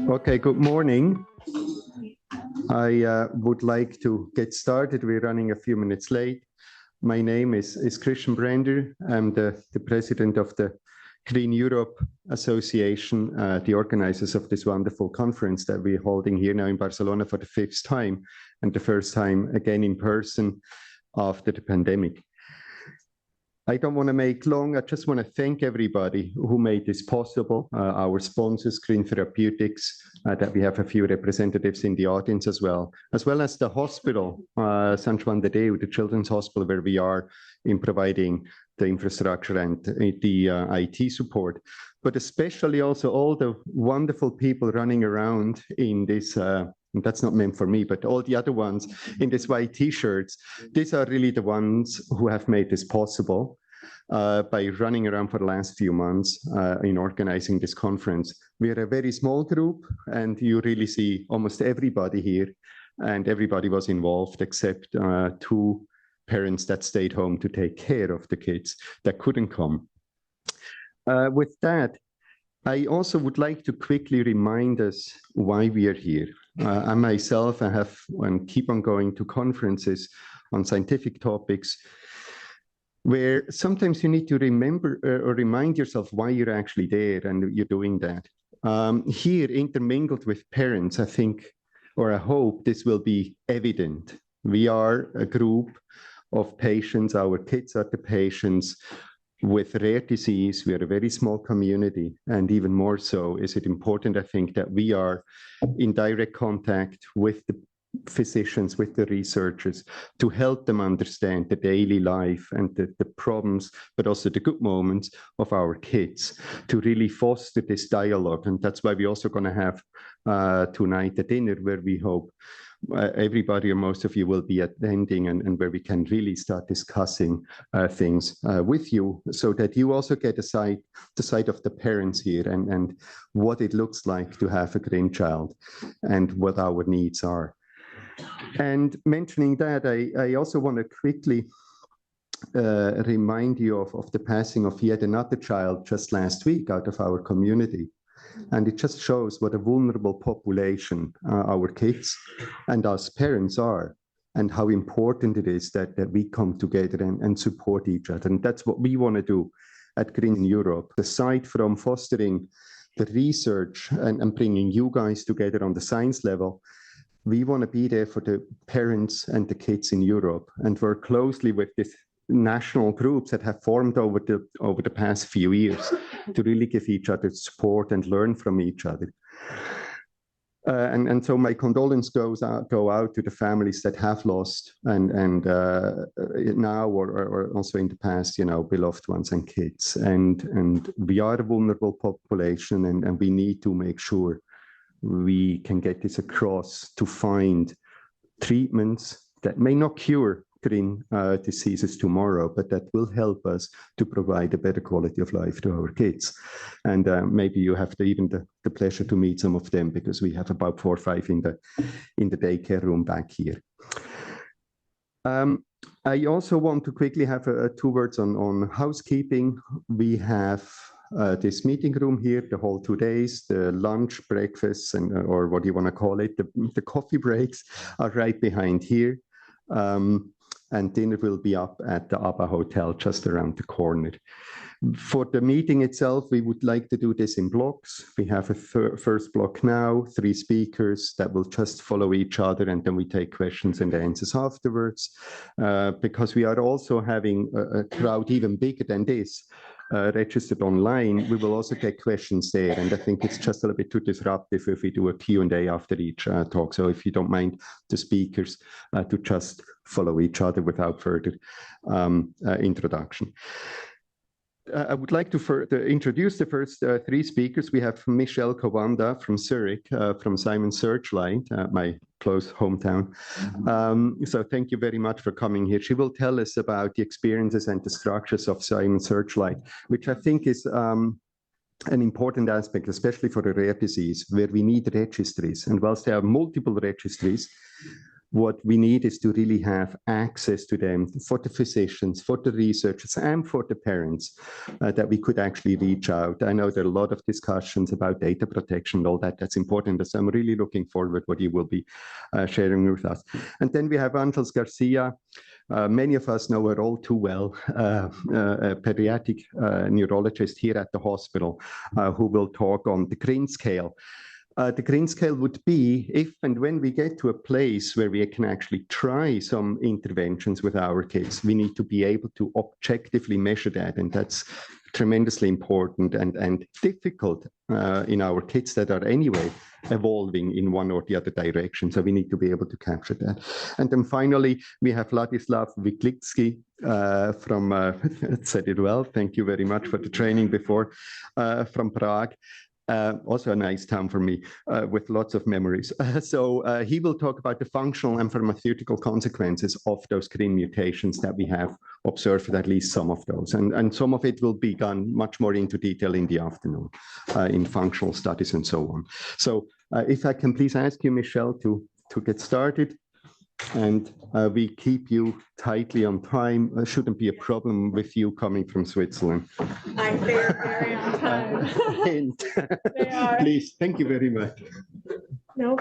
Okay, good morning. I would like to get started. We're running a few minutes late. My name is Christian Brender. I'm the president of the Green Europe Association, the organizers of this wonderful conference that we're holding here now in Barcelona for the 5th time, and the first time again in person after the pandemic. I don't want to make long. I just want to thank everybody who made this possible. Our sponsors, Green Therapeutics, that we have a few representatives in the audience as well as the hospital, Sant Joan de Déu, the Children's Hospital, where we are in providing the infrastructure and the IT support, but especially also all the wonderful people running around in this and that's not meant for me, but all the other ones in these white T-shirts. These are really the ones who have made this possible by running around for the last few months in organizing this conference. We are a very small group, and you really see almost everybody here, and everybody was involved except 2 parents that stayed home to take care of the kids that couldn't come. With that, I also would like to quickly remind us why we are here. I myself, I have and keep on going to conferences on scientific topics where sometimes you need to remember or remind yourself why you're actually there and you're doing that. Here, intermingled with parents, I think, or I hope this will be evident. We are a group of patients, our kids are the patients with rare disease. We are a very small community, and even more so is it important, I think, that we are in direct contact with the physicians, with the researchers, to help them understand the daily life and the problems, but also the good moments of our kids, to really foster this dialogue. And that's why we're also going to have tonight a dinner where we hope everybody or most of you will be attending, and where we can really start discussing things with you, so that you also get the side of the parents here and what it looks like to have a grandchild and what our needs are. And mentioning that, I also want to quickly remind you of the passing of yet another child just last week out of our community. And it just shows what a vulnerable population our kids and us parents are, and how important it is that we come together and support each other. And that's what we want to do at Green Europe. Aside from fostering the research and bringing you guys together on the science level, we want to be there for the parents and the kids in Europe, and work closely with these national groups that have formed over the past few years to really give each other support and learn from each other. And so my condolence go out to the families that have lost and now or also in the past, beloved ones and kids. And we are a vulnerable population, and we need to make sure we can get this across, to find treatments that may not cure green diseases tomorrow, but that will help us to provide a better quality of life to our kids. And maybe you have even the pleasure to meet some of them, because we have about 4 or 5 in the daycare room back here. I also want to quickly have 2 words on housekeeping. We have this meeting room here, the whole 2 days, the lunch, breakfast, and or what you want to call it, the coffee breaks are right behind here. And dinner will be up at the ABBA Hotel just around the corner. For the meeting itself, we would like to do this in blocks. We have a first block now, 3 speakers that will just follow each other, and then we take questions and answers afterwards. Because we are also having a crowd even bigger than this, registered online, we will also get questions there. And I think it's just a little bit too disruptive if we do a Q&A after each talk. So if you don't mind the speakers to just follow each other without further introduction. I would like to introduce the first 3 speakers. We have Michelle Kawanda from Zurich, from Simon Searchlight, my close hometown. So thank you very much for coming here. She will tell us about the experiences and the structures of Simon Searchlight, which I think is an important aspect, especially for a rare disease, where we need registries. And whilst there are multiple registries, what we need is to really have access to them for the physicians, for the researchers, and for the parents, that we could actually reach out. I know there are a lot of discussions about data protection and all that. That's important. So I'm really looking forward what you will be sharing with us. And then we have Angels Garcia. Many of us know her all too well, a pediatric neurologist here at the hospital, who will talk on the Green Scale. The Green Scale would be if and when we get to a place where we can actually try some interventions with our kids, we need to be able to objectively measure that. And that's tremendously important and difficult in our kids that are anyway evolving in one or the other direction. So we need to be able to capture that. And then finally, we have Ladislav Wiklicki from, said it well, thank you very much for the training before, from Prague. Also a nice town for me, with lots of memories. So he will talk about the functional and pharmaceutical consequences of those green mutations that we have observed, at least some of those. And some of it will be gone much more into detail in the afternoon, in functional studies and so on. So if I can please ask you, Michelle, to get started. And we keep you tightly on time. Shouldn't be a problem with you coming from Switzerland. They're very on time. Please, thank you very much.